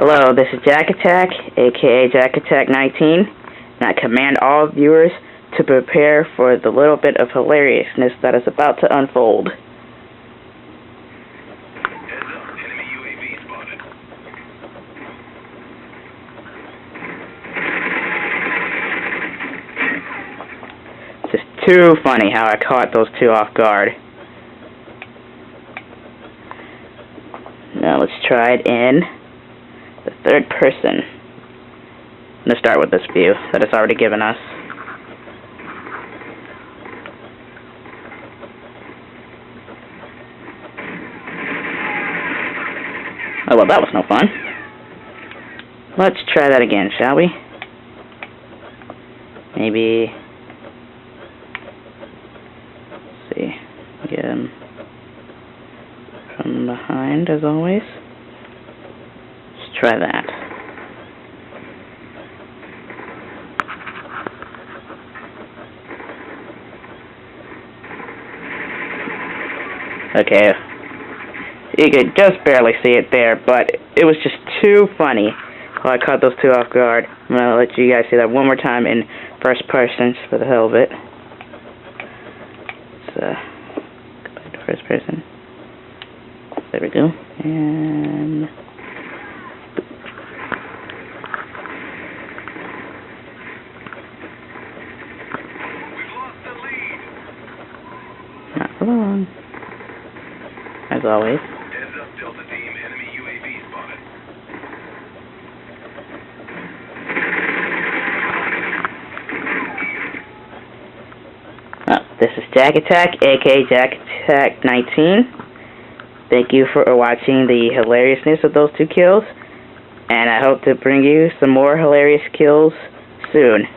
Hello, this is Jack Attack, aka Jack Attack 19, and I command all viewers to prepare for the little bit of hilariousness that is about to unfold. Enemy UAV spotted. It's just too funny how I caught those two off guard. Now let's try it in the third person. I'm going to start with this view that it's already given us. Oh, well, that was no fun. Let's try that again, shall we? Maybe... let's see. Get him from behind, as always. Let's try that. Okay. You could just barely see it there, but it was just too funny. Well, I caught those two off guard. I'm going to let you guys see that one more time in first person, just for the hell of it. Let's go back to first person. There we go. And... We've lost the lead. not for long. As always. Heads up, Delta Team. Enemy UAV spotted. This is Jack Attack, aka Jack Attack 19. Thank you for watching the hilariousness of those two kills, and I hope to bring you some more hilarious kills soon.